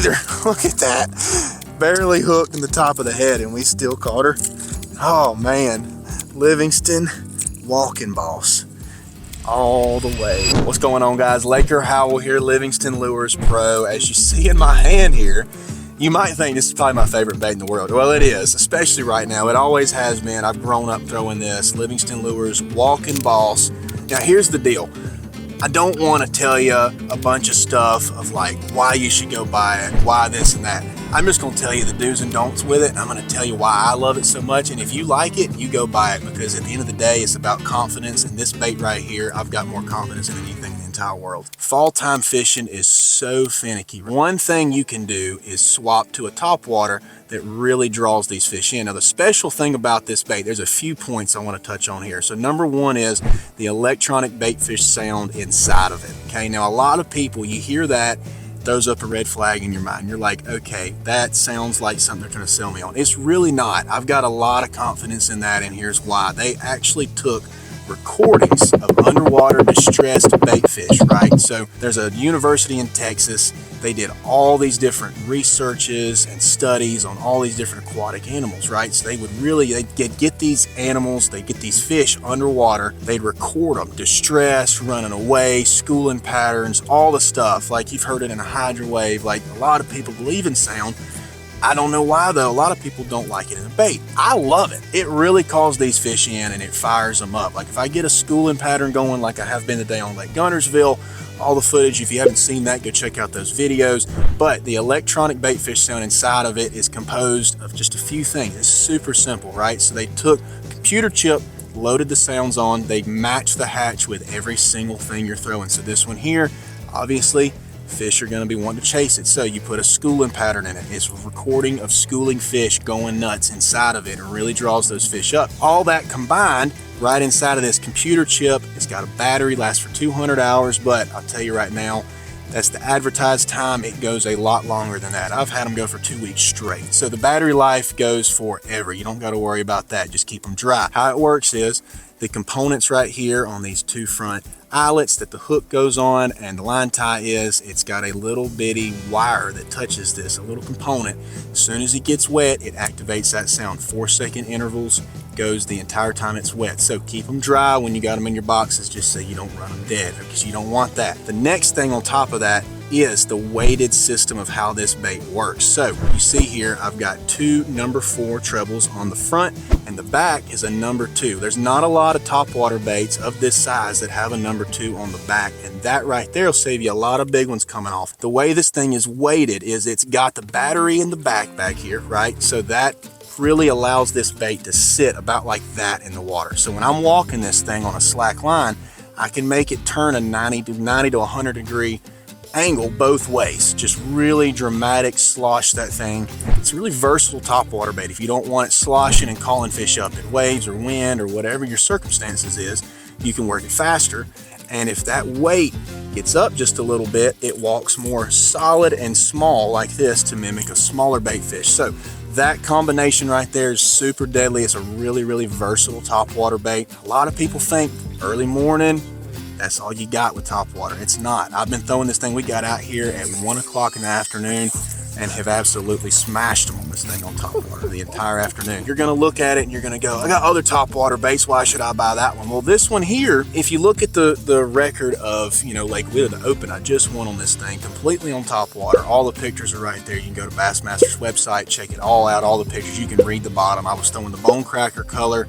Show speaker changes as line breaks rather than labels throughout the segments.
either. Look at that. Barely hooked in the top of the head and we still caught her. Oh man, Livingston Walking Boss. All the way. What's going on, guys? Laker Howell here, Livingston Lures Pro. As you see in my hand here, you might think this is probably my favorite bait in the world. Well, it is, especially right now. It always has been. I've grown up throwing this Livingston Lures Walking Boss. Now, here's the deal. I don't want to tell you a bunch of stuff of like why you should go buy it, why this and that. I'm just going to tell you the do's and don'ts with it, and I'm going to tell you why I love it so much. And if you like it, you go buy it, because at the end of the day, it's about confidence. And this bait right here, I've got more confidence in anything in the entire world. Fall time fishing is so finicky. One thing you can do is swap to a topwater that really draws these fish in. Now, the special thing about this bait, there's a few points I want to touch on here. So number one is the electronic bait fish sound inside of it. Okay, now a lot of people, you hear that, throws up a red flag in your mind. You're like, okay, that sounds like something they're trying to sell me on. It's really not. I've got a lot of confidence in that, and here's why. They actually took recordings of underwater distressed bait fish, right? So there's a university in Texas. They did all these different researches and studies on all these different aquatic animals, right? So they'd get these animals, they'd get these fish underwater, they'd record them, distress, running away, schooling patterns, all the stuff. Like you've heard it in a hydro wave. Like a lot of people believe in sound. I don't know why though. A lot of people don't like it in a bait. I love it. It really calls these fish in and it fires them up. Like if I get a schooling pattern going like I have been today on Lake Guntersville, all the footage, if you haven't seen that, go check out those videos. But the electronic bait fish sound inside of it is composed of just a few things. It's super simple, right? So they took computer chip, loaded the sounds on, they match the hatch with every single thing you're throwing. So this one here, obviously, fish are going to be wanting to chase it. So you put a schooling pattern in it. It's a recording of schooling fish going nuts inside of it. It really draws those fish up. All that combined right inside of this computer chip. It's got a battery, lasts for 200 hours, but I'll tell you right now, that's the advertised time. It goes a lot longer than that. I've had them go for 2 weeks straight. So the battery life goes forever. You don't got to worry about that. Just keep them dry. How it works is the components right here on these two front eyelets that the hook goes on and the line tie is, it's got a little bitty wire that touches this, a little component. As soon as it gets wet, it activates that sound. 4-second intervals, goes the entire time it's wet. So keep them dry when you got them in your boxes, just so you don't run them dead, because you don't want that. The next thing on top of that is the weighted system of how this bait works. So you see here, I've got two number 4 trebles on the front, and the back is a number 2. There's not a lot of topwater baits of this size that have a number 2 on the back, and that right there will save you a lot of big ones coming off. The way this thing is weighted is it's got the battery in the back here, right? So that really allows this bait to sit about like that in the water. So when I'm walking this thing on a slack line, I can make it turn a 90 to 100 degree angle both ways. Just really dramatic slosh that thing. It's a really versatile topwater bait. If you don't want it sloshing and calling fish up in waves or wind or whatever your circumstances is, you can work it faster. And if that weight gets up just a little bit, it walks more solid and small like this to mimic a smaller bait fish. So that combination right there is super deadly. It's a really, really versatile topwater bait. A lot of people think early morning, that's all you got with topwater. It's not. I've been throwing this thing. We got out here at 1 o'clock in the afternoon and have absolutely smashed them on this thing on topwater the entire afternoon. You're going to look at it and you're going to go, I got other topwater baits. Why should I buy that one? Well, this one here, if you look at the record of, Lake Wheeler Open, I just won on this thing completely on topwater. All the pictures are right there. You can go to Bassmaster's website, check it all out, all the pictures. You can read the bottom. I was throwing the bone cracker color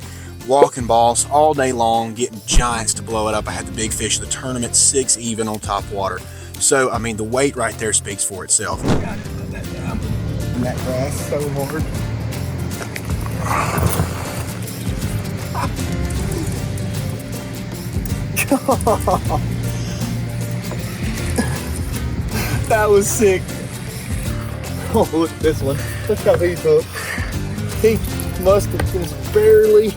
Walking Boss all day long, getting giants to blow it up. I had the big fish of the tournament, 6 even on topwater. So, I mean, the weight right there speaks for itself.
Got to put that down. And that grass so hard. That was sick. Oh, look at this one. Look how he's hooked. He must have just barely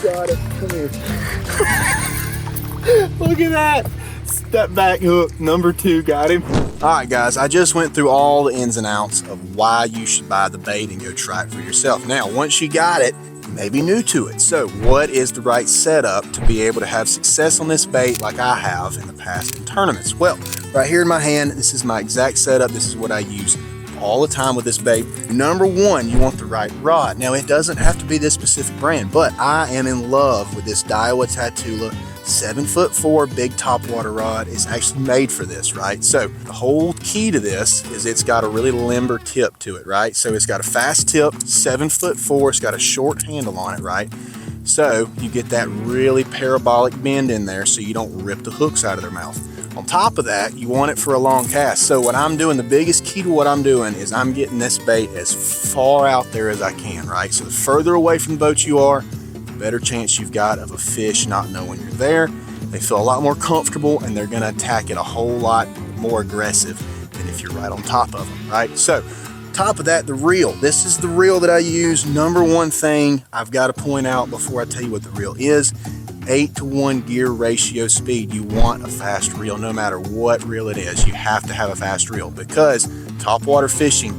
got it. Come here. Look at that. Step back hook, number 2, got him.
All right, guys, I just went through all the ins and outs of why you should buy the bait and go try it for yourself. Now, once you got it, may be new to it. So what is the right setup to be able to have success on this bait like I have in the past in tournaments? Well, right here in my hand, this is my exact setup. This is what I use all the time with this bait. Number one, you want the right rod. Now, it doesn't have to be this specific brand, but I am in love with this Daiwa Tatula 7'4" big topwater rod. Is actually made for this, right? So the whole key to this is it's got a really limber tip to it, right? So it's got a fast tip, 7'4", it's got a short handle on it, right? So you get that really parabolic bend in there so you don't rip the hooks out of their mouth. On top of that, you want it for a long cast. So what I'm doing, the biggest key to what I'm doing is I'm getting this bait as far out there as I can, right? So the further away from the boat you are, the better chance you've got of a fish not knowing you're there. They feel a lot more comfortable and they're gonna attack it a whole lot more aggressive than if you're right on top of them, right? So top of that, the reel. This is the reel that I use. Number one thing I've got to point out before I tell you what the reel is, 8-to-1 gear ratio speed. You want a fast reel no matter what reel it is. You have to have a fast reel because topwater fishing,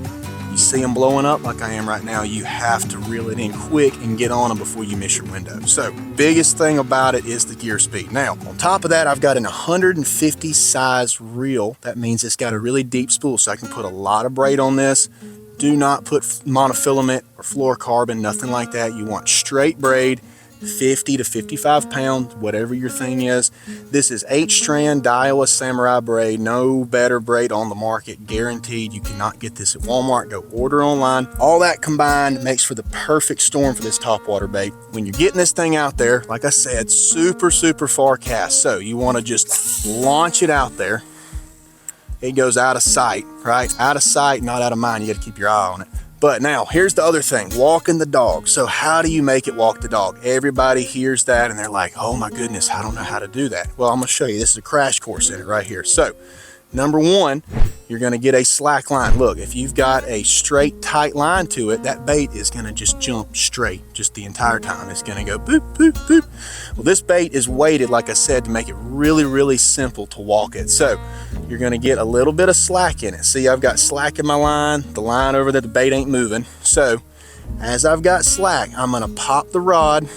you see them blowing up like I am right now, you have to reel it in quick and get on them before you miss your window. So biggest thing about it is the gear speed. Now on top of that, I've got an 150 size reel. That means it's got a really deep spool so I can put a lot of braid on this. Do not put monofilament or fluorocarbon, nothing like that. You want straight braid, 50 to 55 pounds, whatever your thing is. This is 8-strand Daiwa Samurai braid. No better braid on the market, guaranteed. You cannot get this at Walmart. Go order online. All that combined makes for the perfect storm for this topwater bait. When you're getting this thing out there, like I said, super far cast. So you want to just launch it out there. It goes out of sight, right? Out of sight, not out of mind. You got to keep your eye on it. But now here's the other thing, walking the dog. So how do you make it walk the dog? Everybody hears that and they're like, oh my goodness, I don't know how to do that. Well, I'm gonna show you. This is a crash course in it right here. So number one, you're gonna get a slack line. Look, if you've got a straight tight line to it, that bait is gonna just jump straight just the entire time. It's gonna go boop, boop, boop. Well, this bait is weighted, like I said, to make it really simple to walk it. So you're gonna get a little bit of slack in it. See, I've got slack in my line, the line over there, the bait ain't moving. So as I've got slack, I'm gonna pop the rod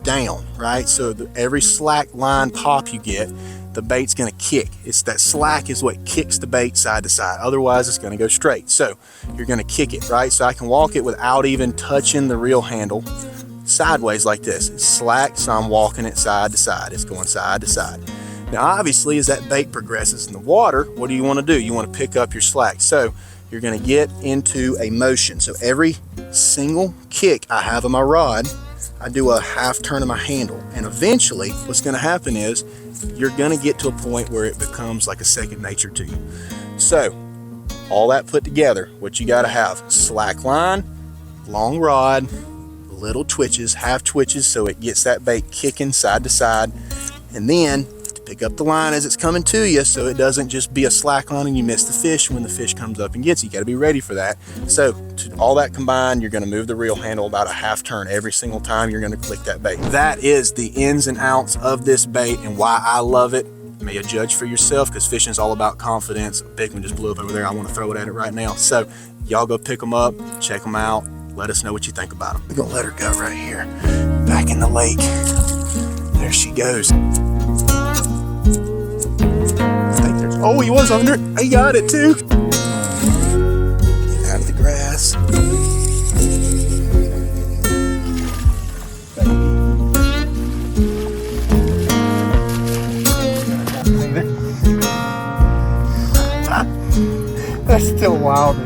down, right? So every slack line pop you get, the bait's gonna kick. It's that slack is what kicks the bait side to side. Otherwise, it's gonna go straight. So you're gonna kick it, right? So I can walk it without even touching the reel handle sideways like this. It's slack, so I'm walking it side to side. It's going side to side. Now, obviously, as that bait progresses in the water, what do you want to do? You want to pick up your slack. So you're going to get into a motion. So every single kick I have of my rod, I do a half turn of my handle. And eventually, what's going to happen is you're going to get to a point where it becomes like a second nature to you. So all that put together, what you got to have, slack line, long rod, little twitches, half twitches, so it gets that bait kicking side to side. And then pick up the line as it's coming to you so it doesn't just be a slack line and you miss the fish when the fish comes up and gets you. You got to be ready for that. So to all that combined, you're going to move the reel handle about a half turn every single time you're going to click that bait. That is the ins and outs of this bait and why I love it. You may judge for yourself because fishing is all about confidence. A big one just blew up over there. I want to throw it at it right now. So y'all go pick them up, check them out. Let us know what you think about them. We're going to let her go right here. Back in the lake. There she goes. Oh, he was under it. He got it too. Get out of the grass. That's still wild.